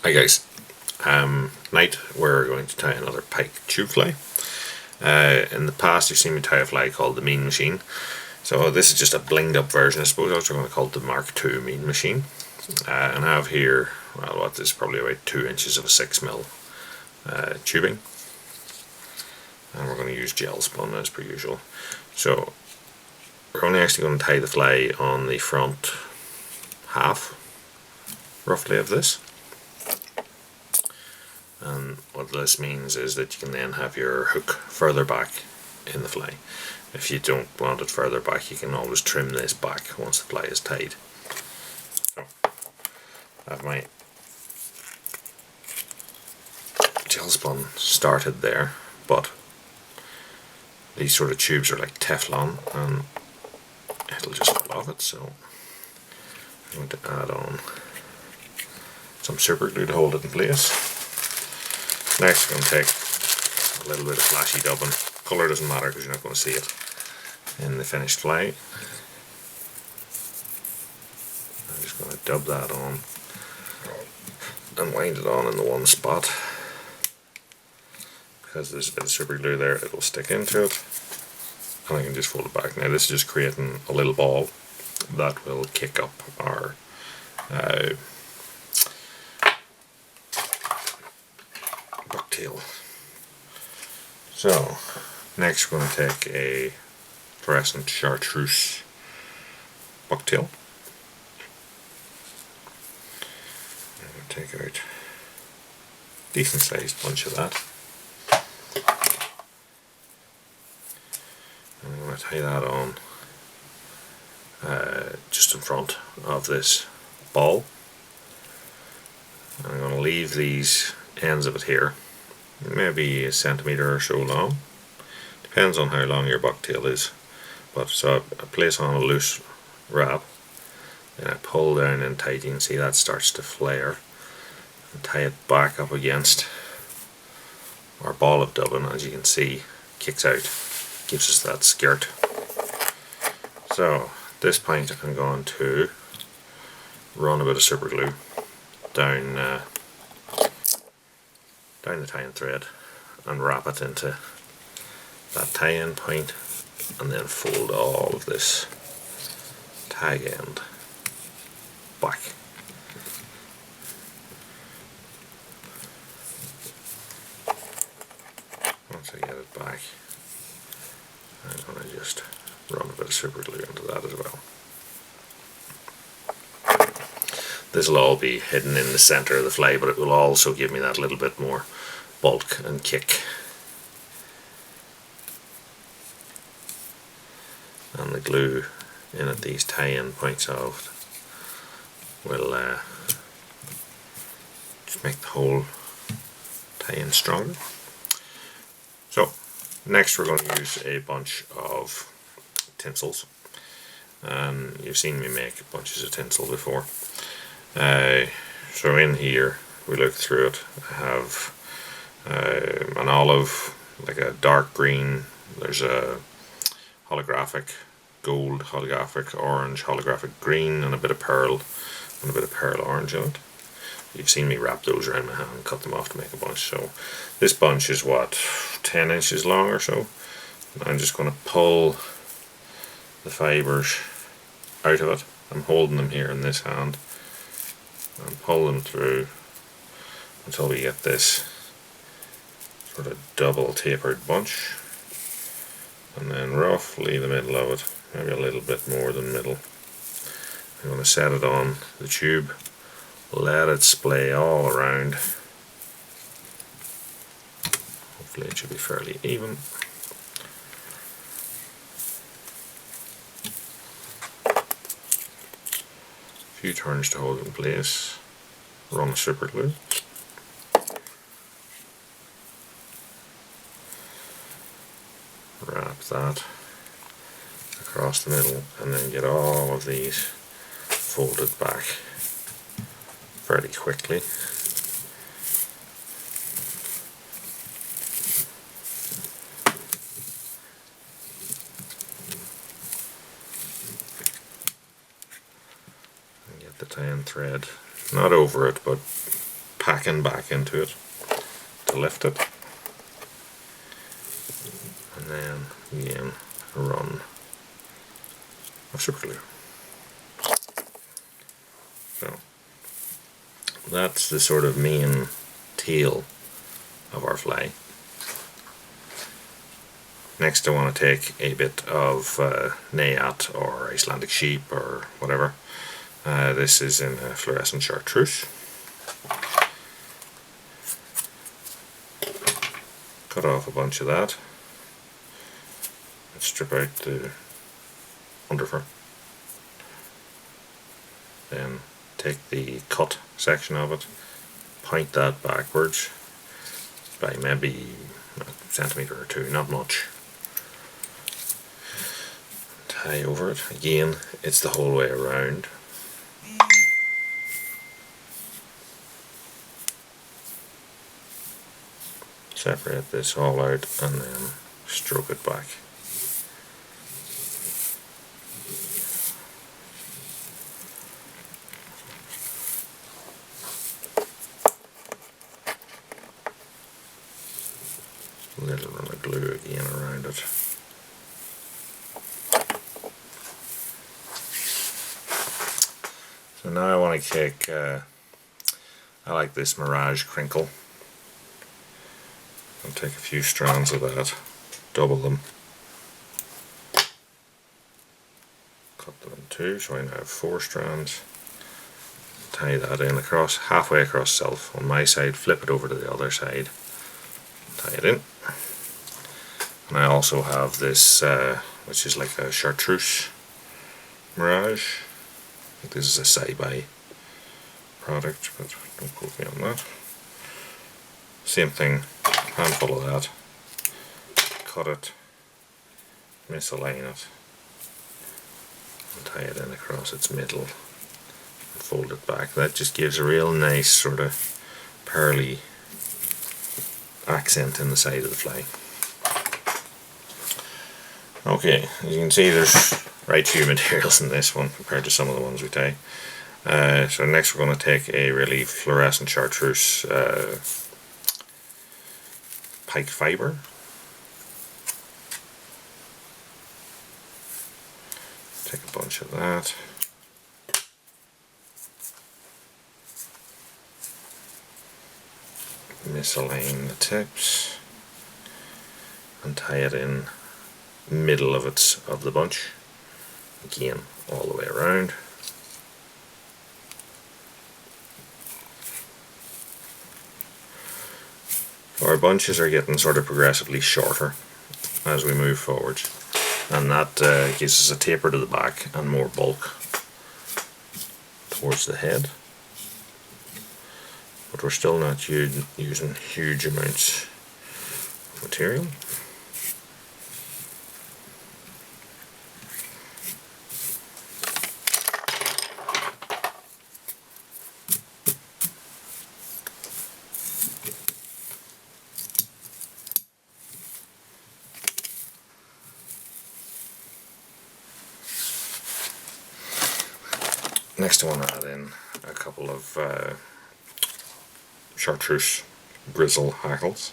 Hi guys, tonight we're going to tie another pike tube fly. In the past you've seen me tie a fly called the Mean Machine. So this is just a blinged up version, I suppose. I was going to call it the Mark II Mean Machine. And I have here, well, what is probably about 2 inches of a 6mm tubing. And we're going to use gel spun as per usual. So we're only actually going to tie the fly on the front half, roughly, of this. And what this means is that you can then have your hook further back in the fly. If you don't want it further back, you can always trim this back once the fly is tied. So I have my gel spun started there, but these sort of tubes are like Teflon and it'll just fall off it, so I'm going to add on some super glue to hold it in place. Next we're going to take a little bit of flashy dubbing. Colour doesn't matter because you're not going to see it in the finished fly. I'm just going to dub that on and wind it on in the one spot. Because there's a bit of super glue there, it will stick into it. And I can just fold it back. Now this is just creating a little ball that will kick up our bucktail. So next we're going to take a fluorescent chartreuse bucktail. I'm going to take out a decent sized bunch of that. And I'm going to tie that on just in front of this ball. And I'm going to leave these ends of it here, maybe a centimetre or so long. Depends on how long your bucktail is. But so I place on a loose wrap, then I pull down in tight. You can see that starts to flare, and tie it back up against our ball of dubbing. As you can see, kicks out, gives us that skirt. So at this point I'm going to run a bit of super glue down the tie-in thread and wrap it into that tie-in point, and then fold all of this tag end back. Once I get it back, I'm going to just run a bit of super glue into that as well. This will all be hidden in the centre of the fly, but it will also give me that little bit more bulk and kick. And the glue in at these tie-in points of will just make the whole tie-in stronger. So next we're going to use a bunch of tinsels, and you've seen me make bunches of tinsel before. So in here, we look through it, I have an olive, like a dark green, there's a holographic gold, holographic orange, holographic green, and a bit of pearl, and a bit of pearl orange in it. You've seen me wrap those around my hand and cut them off to make a bunch. So this bunch is what, 10 inches long or so. I'm just going to pull the fibres out of it. I'm holding them here in this hand and pull them through until we get this sort of double tapered bunch, and then roughly the middle of it, maybe a little bit more than middle. I'm going to set it on the tube, let it splay all around. Hopefully it should be fairly even. Few turns to hold it in place, run a super glue, wrap that across the middle, and then get all of these folded back fairly quickly. And get the tie-in thread, not over it, but packing back into it to lift it, and then again a run of super glue. So that's the sort of main tail of our fly. Next I want to take a bit of naiad or Icelandic sheep or whatever. This is in a fluorescent chartreuse. Cut off a bunch of that and strip out the underfur. Then take the cut section of it, point that backwards by maybe a centimetre or two, not much. Tie over it. Again, it's the whole way around. Separate this all out and then stroke it back. A little run of glue again around it. So now I want to take, I like this Mirage crinkle. I'll take a few strands of that, double them, cut them in two, so I now have 4 strands. Tie that in across, halfway across self on my side, flip it over to the other side, tie it in. And I also have this, which is like a chartreuse Mirage. I think this is a sci-fi product, but don't quote me on that. Same thing, handful of that, cut it, misalign it, and tie it in across its middle and fold it back. That just gives a real nice sort of pearly accent in the side of the fly. Okay, as you can see there's right few materials in this one compared to some of the ones we tie. So next we're going to take a really fluorescent chartreuse Pike fibre. Take a bunch of that. Misalign the tips and tie it in middle of the bunch. Again, all the way around. Our bunches are getting sort of progressively shorter as we move forward, and that gives us a taper to the back and more bulk towards the head, but we're still not using huge amounts of material. Next I want to add in a couple of chartreuse grizzle hackles.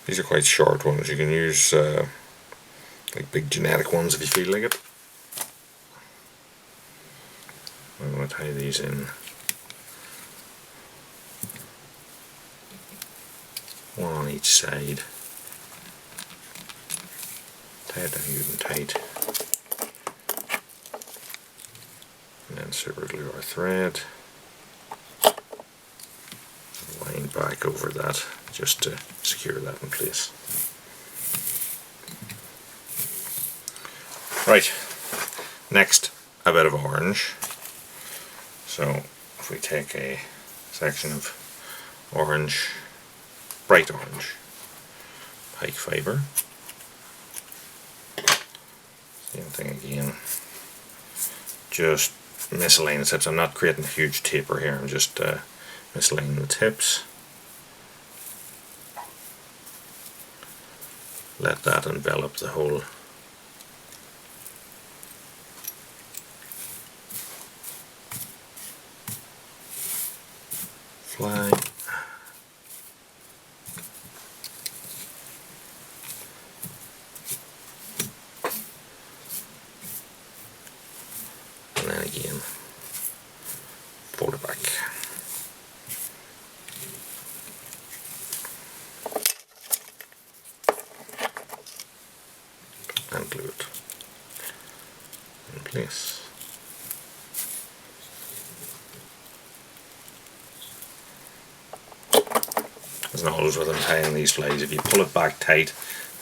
These are quite short ones. You can use like big genetic ones if you feel like it. I'm going to tie these in one on each side. Tie it down good and tight. And then super glue our thread, line back over that just to secure that in place. Right, next a bit of orange. So if we take a section of orange, bright orange, Pike fibre, same thing again, just misalign the tips. I'm not creating a huge taper here, I'm just misaligning the tips. Let that envelop the whole fly. And then again, fold it back. And glue it in place. As always with untying these flies, if you pull it back tight,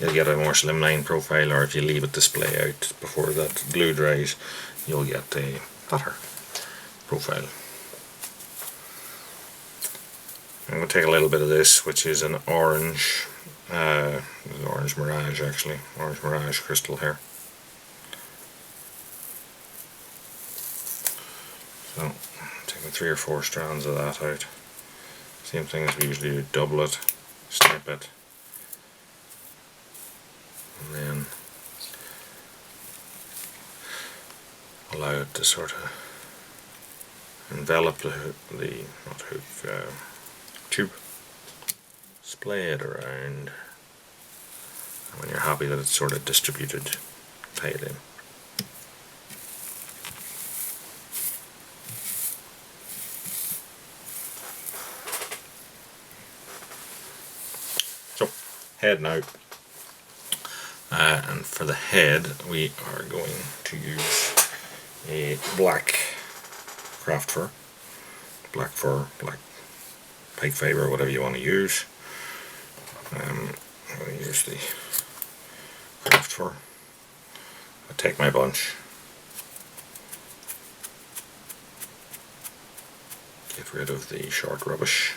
you'll get a more slimline profile, or if you leave it display out before that glue dries, you'll get a fatter profile. I'm going to take a little bit of this, which is an orange, orange mirage actually, orange mirage crystal here. So, taking 3 or 4 strands of that out. Same thing as we usually do, double it, snip it, and then allow it to sort of envelop the tube, splay it around, and when you're happy that it's sort of distributed, tie it in. So, head now. And for the head, we are going to use a black craft fur, black pike fibre, whatever you want to use. I'm going to use the craft fur. I take my bunch, get rid of the short rubbish.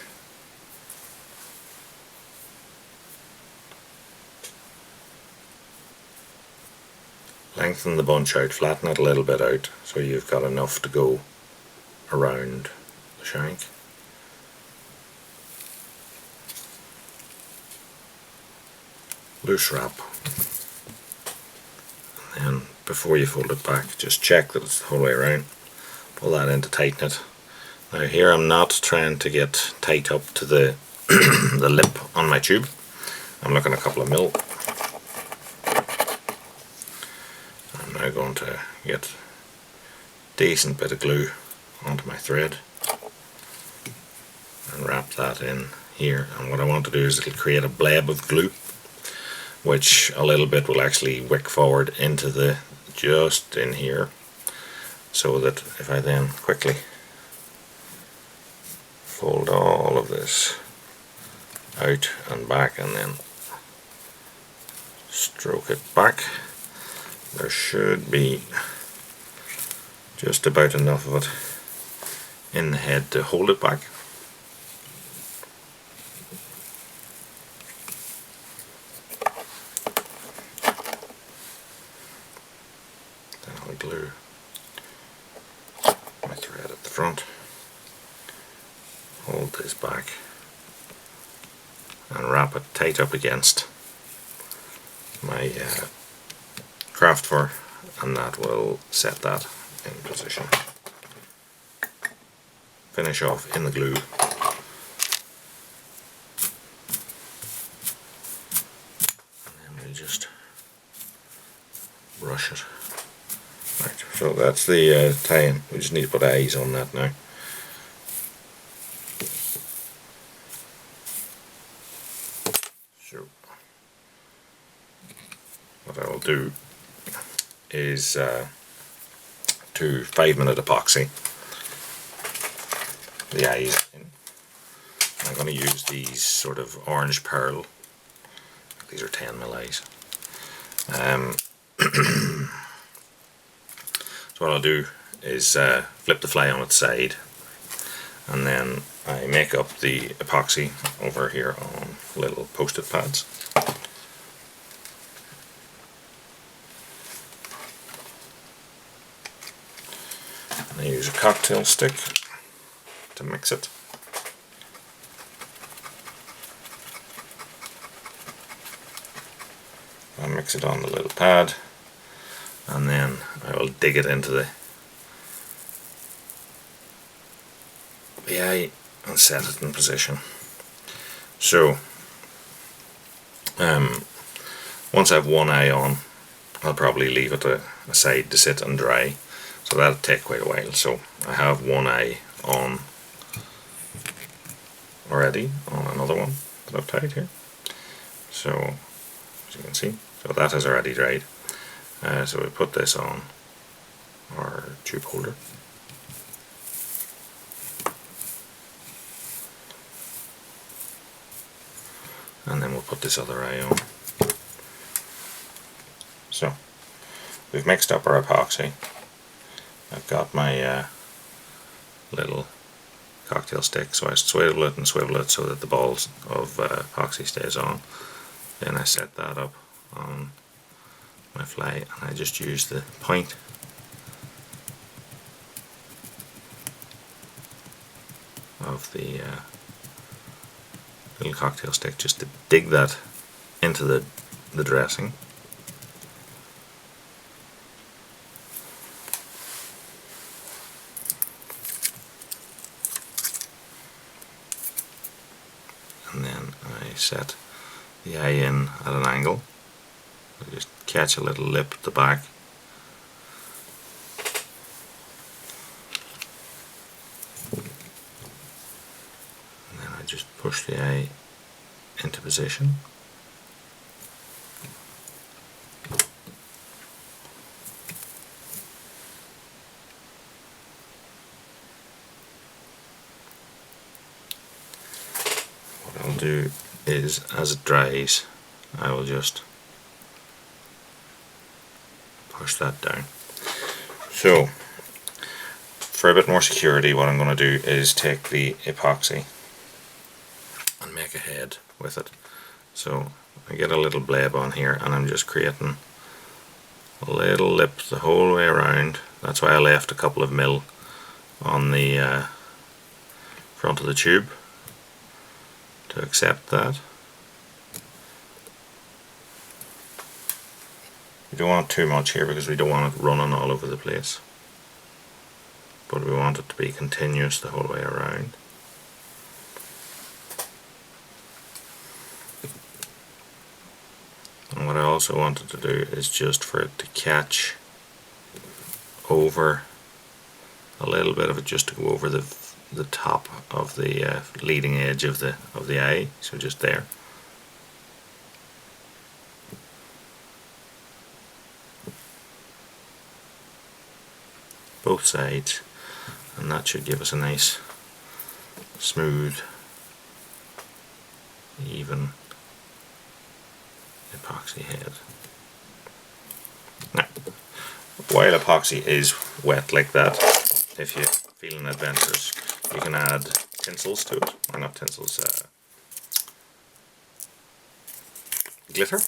Lengthen the bunch out, flatten it a little bit out so you've got enough to go around the shank. Loose wrap, and then before you fold it back, just check that it's the whole way around. Pull that in to tighten it. Now here I'm not trying to get tight up to the the lip on my tube. I'm looking a couple of mil. I'm now going to get a decent bit of glue onto my thread and wrap that in here. And what I want to do is it'll create a bleb of glue, which a little bit will actually wick forward into the, just in here, so that if I then quickly fold all of this out and back and then stroke it back, there should be just about enough of it in the head to hold it back. Then I'll glue my thread at the front, hold this back and wrap it tight up against my craft fur, and that will set that in position. Finish off in the glue. And then we just brush it. Right, so that's the tie-in. We just need to put eyes on that now. So what I will do is to 5-minute epoxy the eyes in. I'm going to use these sort of orange pearl. These are 10mm eyes. So what I'll do is flip the fly on its side, and then I make up the epoxy over here on little post-it pads. And I use a cocktail stick to mix it. I'll mix it on the little pad, and then I will dig it into the eye and set it in position. So once I have one eye on, I'll probably leave it aside to sit and dry, so that'll take quite a while. So I have one eye on already on another one that I've tied here. So as you can see, so that has already dried. So we put this on our tube holder. And then we'll put this other eye on. So we've mixed up our epoxy. I've got my little cocktail stick, so I swivel it and swivel it so that the balls of epoxy stays on. Then I set that up on my fly, and I just use the point of the little cocktail stick just to dig that into the dressing. And then I set the eye in at an angle. I just catch a little lip at the back. And then I just push the eye into position. What I'll do is, as it dries, I will just push that down. So for a bit more security, what I'm going to do is take the epoxy and make a head with it. So I get a little blade on here, and I'm just creating a little lip the whole way around. That's why I left a couple of mil on the front of the tube to accept that. We don't want too much here because we don't want it running all over the place, but we want it to be continuous the whole way around. And what I also wanted to do is just for it to catch over a little bit of it, just to go over the top of the leading edge of the eye, so just there. Both sides, and that should give us a nice smooth, even epoxy head. Now, while epoxy is wet like that, if you're feeling adventurous, you can add tinsels to it, or not tinsels, glitter.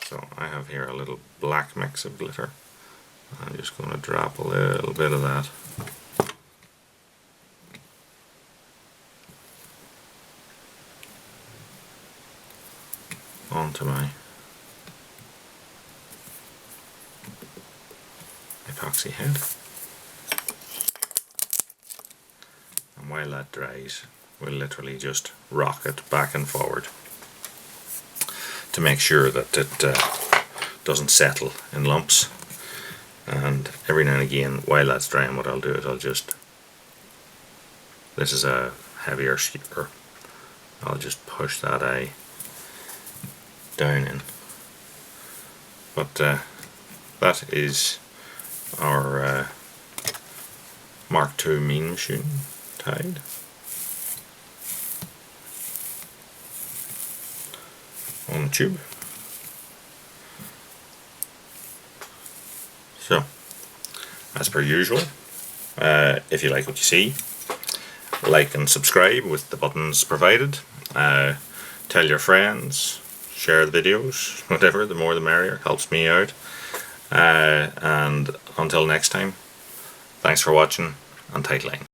So I have here a little black mix of glitter. I'm just going to drop a little bit of that onto my epoxy head. And while that dries, we'll literally just rock it back and forward to make sure that it doesn't settle in lumps. And every now and again, while that's drying, what I'll do is this is a heavier skewer, I'll just push that eye down in. But that is our Mark II mean machine tied. On the tube. So, as per usual, if you like what you see, like and subscribe with the buttons provided. Tell your friends, share the videos, whatever, the more the merrier, helps me out. And until next time, thanks for watching, and tight line.